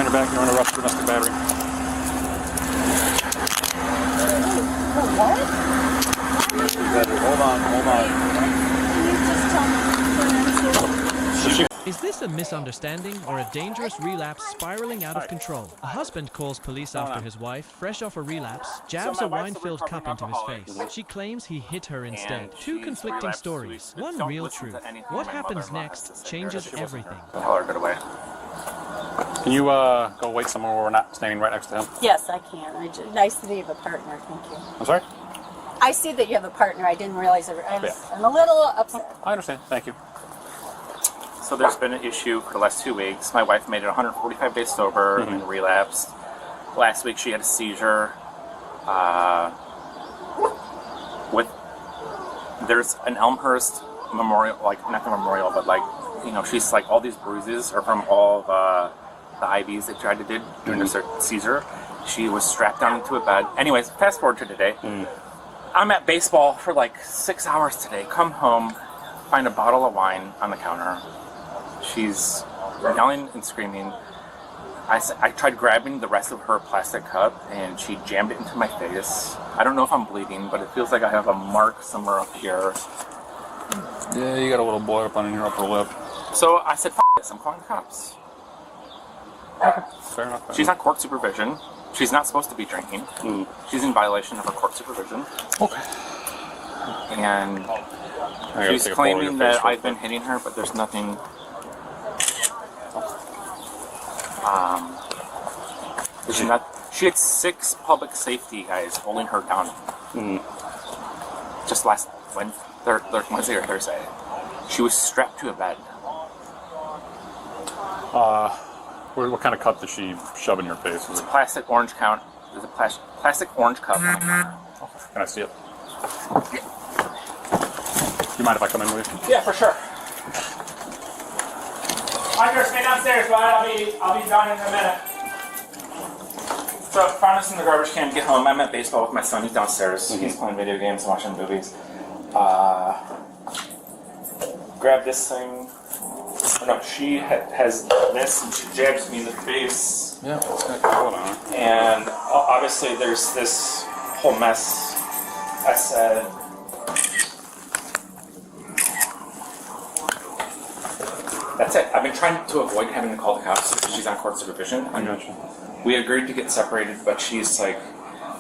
her back. You're under arrest for domestic battery. What? Hold on. Can you just tell me? Is this a misunderstanding or a dangerous relapse spiraling out of control? A husband calls police after his wife, fresh off a relapse, jabs a wine-filled cup into his face. She claims he hit her instead. Two conflicting stories, one real truth. What happens next changes everything. Tell her, get away. Can you go wait somewhere where we're not standing right next to him? Yes, I can. Nice that you have a partner. Thank you. I'm sorry? I see that you have a partner. I didn't realize I'm a little upset. I understand. Thank you. So there's been an issue for the last 2 weeks. My wife made it 145 days sober and relapsed. Last week she had a seizure. There's an Elmhurst memorial, like not the memorial, but like, you know, she's like all these bruises are from all the IVs they tried to do during the seizure. She was strapped down into a bed. Anyways, fast forward to today. I'm at baseball for like 6 hours today. Come home, find a bottle of wine on the counter. She's yelling and screaming. I tried grabbing the rest of her plastic cup and she jammed it into my face. I don't know if I'm bleeding, but it feels like I have a mark somewhere up here. Yeah, you got a little blood up on your upper lip. So I said, F this, I'm calling the cops. Okay, fair enough. She's on court supervision. She's not supposed to be drinking. She's in violation of her court supervision. Okay. And she's claiming that I've been hitting her, but there's nothing. She had 6 public safety guys holding her down. Just last Wednesday or Thursday. She was strapped to a bed. What kind of cup did she shove in your face? It's a plastic orange count. There's a plastic orange cup. Okay. Can I see it? Do you mind if I come in with you? Yeah, for sure. Hunter, stay downstairs, bud. I'll be done in a minute. So, found this in the garbage can. Get home. I'm at baseball with my son. He's downstairs. He's playing video games and watching movies. Grab this thing. No, she has this, and she jabs me in the face. Yeah, what's going on? And obviously, there's this whole mess. I said. That's it. I've been trying to avoid having to call the cops because she's on court supervision. I gotcha. We agreed to get separated, but she's like,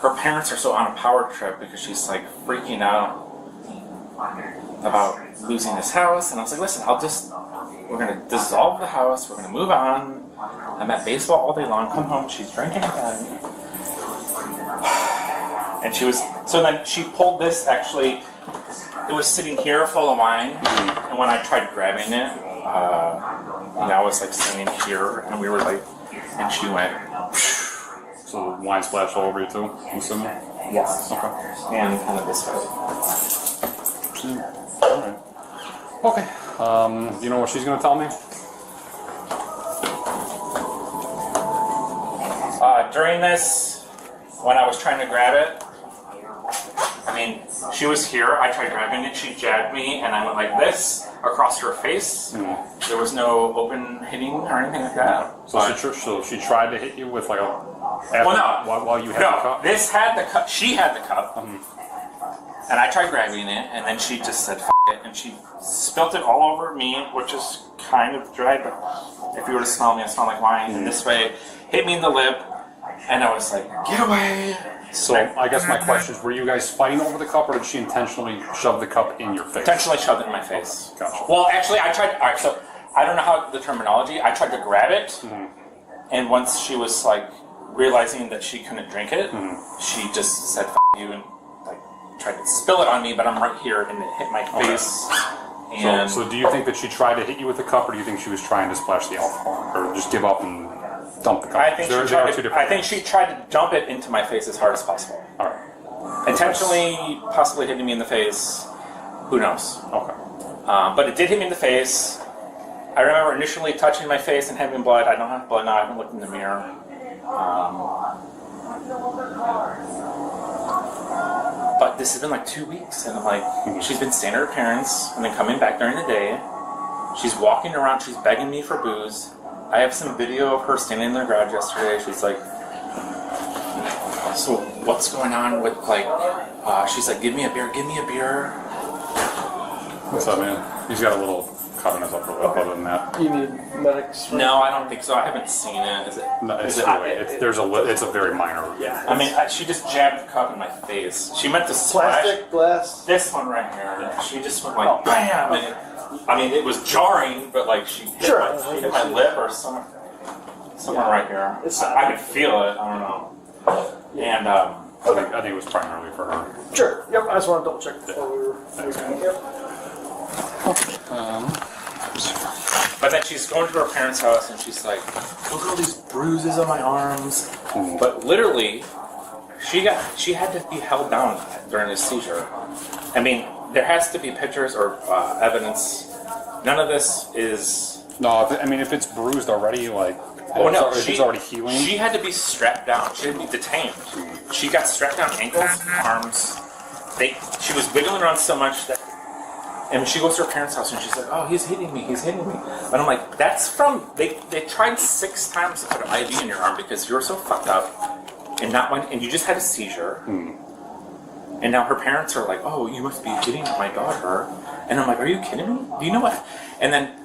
her parents are so on a power trip because she's like freaking out about losing this house. And I was like, listen, we're going to dissolve the house. We're going to move on. I'm at baseball all day long. Come home. She's drinking again. And so then she pulled this, actually, it was sitting here full of wine. And when I tried grabbing it, and I was like standing here, and we were like, and she went. So the wine splashed all over you too, I'm assuming? Yes. Okay. And kind of this way. Alright. Okay. You know what she's gonna tell me? During this, when I was trying to grab it, I mean, she was here, I tried grabbing it, she jabbed me, and I went like this across her face. There was no open hitting or anything like that. So she tried to hit you with like a... While you had the cup? This had the cup, she had the cup, and I tried grabbing it, and then she just said, F it, and she spilt it all over me, which is kind of dry, but if you were to smell me, I smell like wine, and this way, hit me in the lip, and I was like, get away! So I guess my question is, were you guys fighting over the cup, or did she intentionally shove the cup in your face? Intentionally shoved it in my face. Gotcha. Well, actually, I tried. All right, so I don't know how the terminology. I tried to grab it, and once she was like realizing that she couldn't drink it, she just said "F you" and like tried to spill it on me. But I'm right here, and it hit my face. And So do you think that she tried to hit you with the cup, or do you think she was trying to splash the alcohol, or just give up and dump the cup? I think she tried to dump it into my face as hard as possible. All right. Intentionally, possibly hitting me in the face. Who knows? Okay. But it did hit me in the face. I remember initially touching my face and having blood. I don't have blood now. I haven't looked in the mirror. But this has been like 2 weeks, and I'm like, she's been staying at her parents and then coming back during the day. She's walking around. She's begging me for booze. I have some video of her standing in the garage yesterday. She's like, so what's going on with like, she's like, give me a beer, give me a beer. What's up, man? He's got a little cut in his upper lip. Other than that, You need medics. No, I don't think so. I haven't seen it. Is it? no, it's, is it it's a very minor. Yeah. I mean, she just jabbed the cup in my face. She meant to splash Plastic glass. this one right here. She just went like bam. And it was jarring, but like she hit, Sure. she hit my lip or somewhere right here. It's I could feel it. I don't know. And I think it was primarily for her. Sure. Yep. I just want to double check before we were. Yep. but then she's going to her parents' house and she's like, look at all these bruises on my arms. But literally, she had to be held down during this seizure. I mean, there has to be pictures or evidence. None of this is. No, I mean if it's bruised already, like it's already healing. She had to be strapped down. She had to be detained. She got strapped down ankles, arms. She was wiggling around so much that. And she goes to her parents' house and she's like, "Oh, he's hitting me. He's hitting me." And I'm like, "That's from they tried 6 times to put an IV in your arm because you were so fucked up, and you just had a seizure." And now her parents are like, "Oh, you must be hitting my daughter." And I'm like, "Are you kidding me? Do you know what?" And then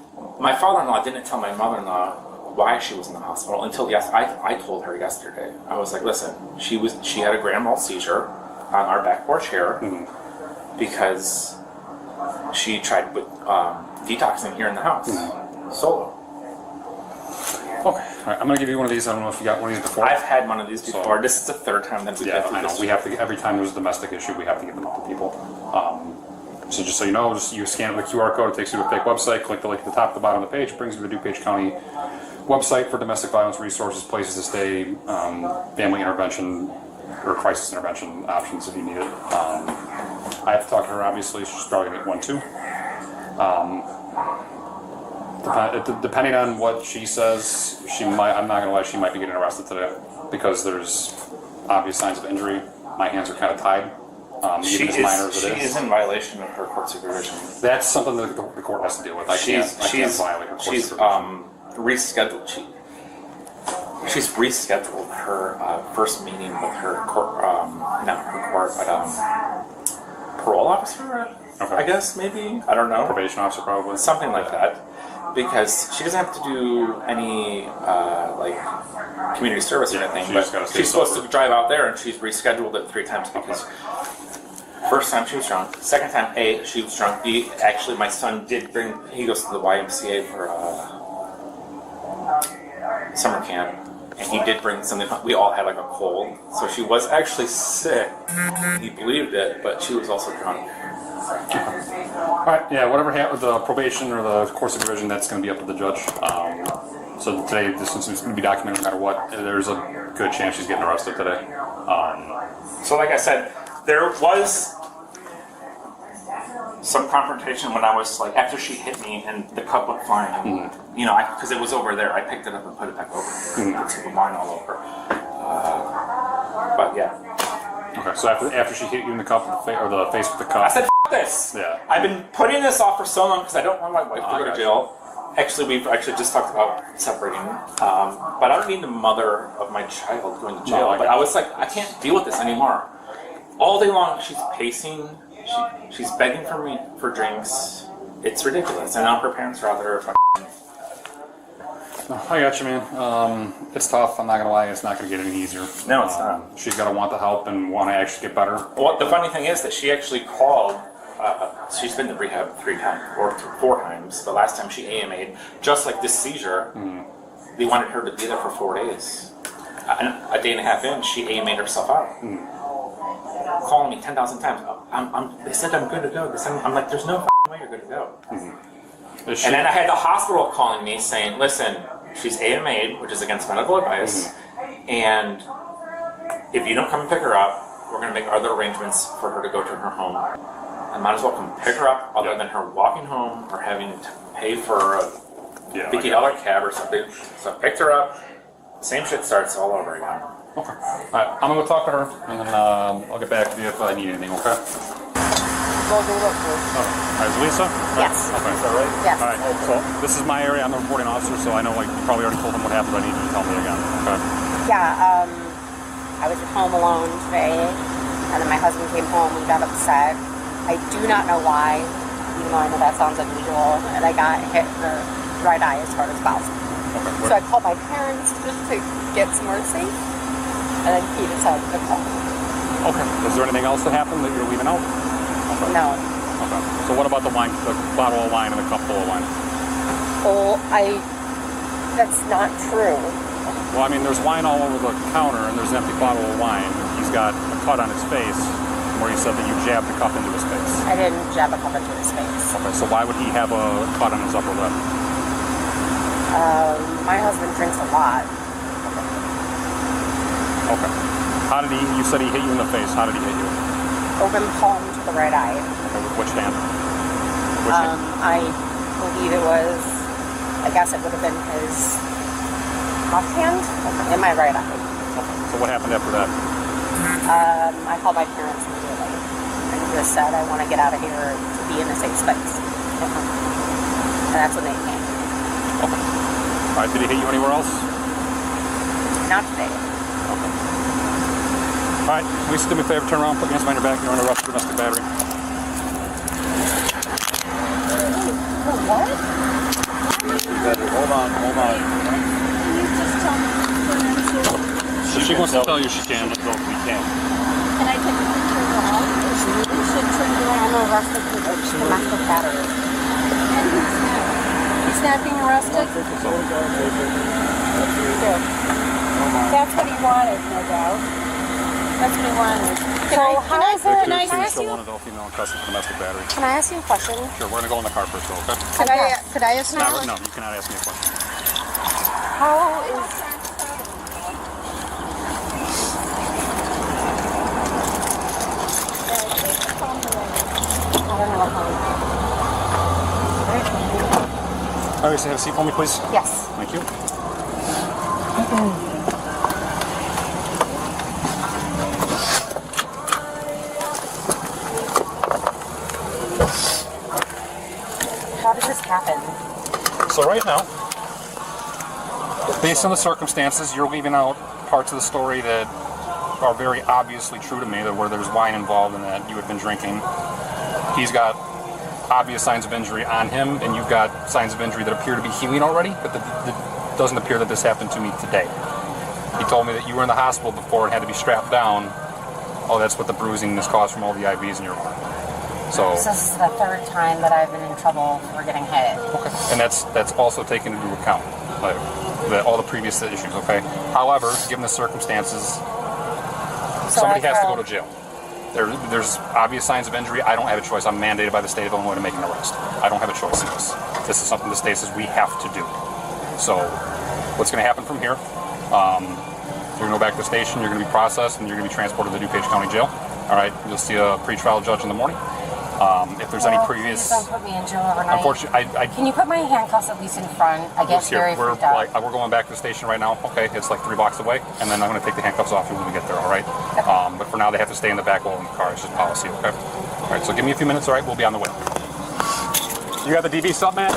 my father-in-law didn't tell my mother-in-law why she was in the hospital until I told her yesterday. I was like, "Listen, she had a grand mal seizure on our back porch here because she tried with detoxing here in the house solo." Okay, all right, I'm gonna give you one of these. I don't know if you got one of these before. I've had one of these before. This is the 3rd time that we've Yeah, had I know. this. We have to every time there's a domestic issue, we have to give them up to people. So just so you know, you scan the QR code, it takes you to a fake website. Click the link at the top, the bottom of the page, it brings you to the DuPage County website for domestic violence resources, places to stay, family intervention or crisis intervention options if you need it. I have to talk to her. Obviously, she's probably gonna get one too. Depending on what she says, she might. I'm not gonna lie, she might be getting arrested today because there's obvious signs of injury. My hands are kind of tied. Even as minor as it She is in violation of her court supervision. That's something that the court has to deal with. I can't violate her court She's supervision. rescheduled. She's rescheduled her first meeting with her court, not her court, but parole officer. Okay. I guess maybe, I don't know, Probation officer probably. something like that, because she doesn't have to do any like community service or Yeah, anything. she But just gotta stay she's supposed sober. to drive out there, and she's rescheduled it 3 times because. First time she was drunk. Second time, she was drunk. B, actually, my son did bring. He goes to the YMCA for summer camp, and he did bring something. We all had like a cold, so she was actually sick. He believed it, but she was also drunk. All right, yeah, whatever happened with the probation or the court supervision, that's going to be up to the judge. So today, this is going to be documented no matter what. There's a good chance she's getting arrested today. So, like I said, there was some confrontation when I was like, after she hit me and the cup went flying. You know, because it was over there, I picked it up and put it back over here. It's the wine all over. But yeah. Okay, so after she hit you in the cup or the face with the cup. I said, F this. Yeah. I've been putting this off for so long because I don't want my wife to go to jail. Actually, we've actually just talked about separating. But I don't need the mother of my child going to jail. No, but I was like, I can't deal with this anymore. All day long, she's pacing. She's begging for me for drinks. It's ridiculous. And now her parents are out there. I got you, man. It's tough. I'm not gonna lie. It's not gonna get any easier. No, it's not. She's gotta want the help and want to actually get better. Well, the funny thing is that she actually called. She's been to rehab 3 times or 4 times. The last time she AMA'd, just like this seizure, they wanted her to be there for 4 days. A day and a half in, she AMA'd herself out. Calling me 10,000 times. They said I'm good to go. I'm like, there's no way you're good to go. And then I had the hospital calling me saying, listen, she's AMA'd, which is against medical advice, and if you don't come and pick her up, we're going to make other arrangements for her to go to her home. I might as well come pick her up other than her walking home or having to pay for a $50 cab or something. So I picked her up. Same shit starts all over again. Okay. All right, I'm gonna go talk to her, and then I'll get back to you if I need anything. Okay. go do it first. Oh, all right, is Lisa? Right? Yes. Okay. Is that right? Yes. All right, so this is my area. I'm the reporting officer, so I know like you probably already told them what happened, but I need you to tell me again. Okay. Yeah, I was at home alone today, and then my husband came home and got upset. I do not know why, even though I know that sounds unusual, and I got hit in the right eye as hard as possible. Okay. So I called my parents just to get some mercy, and then he decided to call. Okay. Is there anything else that happened that you're leaving out? Okay. No. Okay. So what about the wine, the bottle of wine and the cup full of wine? Oh, that's not true. Well, I mean, there's wine all over the counter, and there's an empty bottle of wine. He's got a cut on his face, where he said that you jabbed the cup into his face. I didn't jab a cup into his face. Okay, so why would he have a cut on his upper lip? My husband drinks a lot. Okay. How did he? You said he hit you in the face. How did he hit you? Open palm to the right eye. Okay, with which hand? Which hand? I believe it was, I guess it would have been his left hand in my right eye. Okay. So what happened after that? I called my parents immediately and just said, I want to get out of here to be in a safe space. And that's when they came. Okay. All right. Did he hit you anywhere else? Not today. Okay. All right. Lisa, do me a favor. Turn around. Put your hands behind your back. You're under arrest for domestic battery. What? Hold on. Can you just tell me for them to... If she wants to tell you, she can. We can. Can I take a picture of the wall? You should turn around and arrest him for domestic battery. And he's not being arrested? Good. That's what he wanted, no doubt. That's what he wanted. So how is there a nice... Still one adult female in custody for domestic battery. Can I ask you a question? Sure. We're gonna go in the car first, though. Okay. Could I ask you? No, you cannot ask me a question. How is... I don't know how. All right. So have a seat for me, please. Yes. Thank you. How did this happen? So right now, based on the circumstances, you're leaving out parts of the story that are very obviously true to me, that where there's wine involved and that you had been drinking. He's got obvious signs of injury on him, and you've got signs of injury that appear to be healing already, but it doesn't appear that this happened to me today. He told me that you were in the hospital before and had to be strapped down. Oh, that's what the bruising is caused from all the IVs in your arm. So, This is the third time that I've been in trouble for getting hit. okay. And that's also taken into account, like all the previous issues, okay? However, given the circumstances, somebody has to go to jail. There's obvious signs of injury. I don't have a choice. I'm mandated by the state of Illinois to make an arrest. I don't have a choice in this. This is something the state says we have to do. So what's going to happen from here? You're going to go back to the station. You're going to be processed, and you're going to be transported to the DuPage County Jail. All right. You'll see a pretrial judge in the morning. If there's any previous, Please don't put me in jail overnight. unfortunately, Can you put my handcuffs at least in front? I get very we're freaked out. we're going back to the station right now. Okay, it's like 3 blocks away, and then I'm going to take the handcuffs off you when we get there. All right. But for now, they have to stay in the back wall in the car. It's just policy. Okay. All right. So give me a few minutes. All right. We'll be on the way. You got the DV sub, man?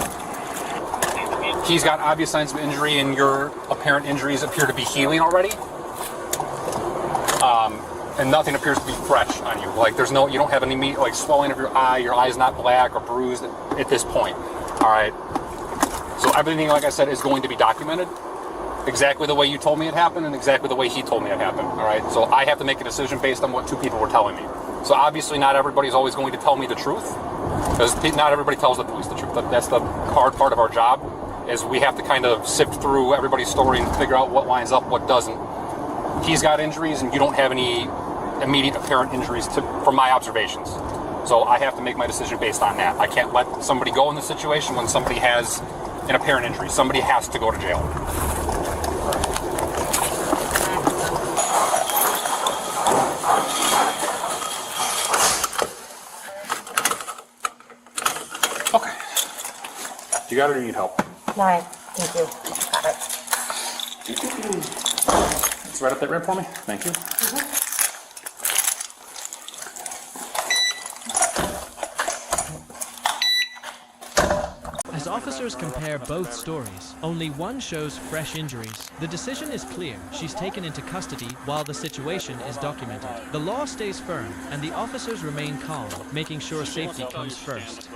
He's got obvious signs of injury, and your apparent injuries appear to be healing already. And nothing appears to be fresh on you. Like you don't have any like swelling of your eye's not black or bruised at this point. All right. So everything, like I said, is going to be documented exactly the way you told me it happened and exactly the way he told me it happened. All right. So I have to make a decision based on what two people were telling me. So obviously not everybody's always going to tell me the truth, because not everybody tells the police the truth. That's the hard part of our job, is we have to kind of sift through everybody's story and figure out what lines up, what doesn't. He's got injuries, and you don't have any immediate apparent injuries from my observations. So I have to make my decision based on that. I can't let somebody go in this situation when somebody has an apparent injury. Somebody has to go to jail. Okay. You got it or you need help? No, thank you. Got it. It's right up that ramp for me. Thank you. Officers compare both stories. Only one shows fresh injuries. The decision is clear. She's taken into custody while the situation is documented. The law stays firm and the officers remain calm, making sure safety comes first.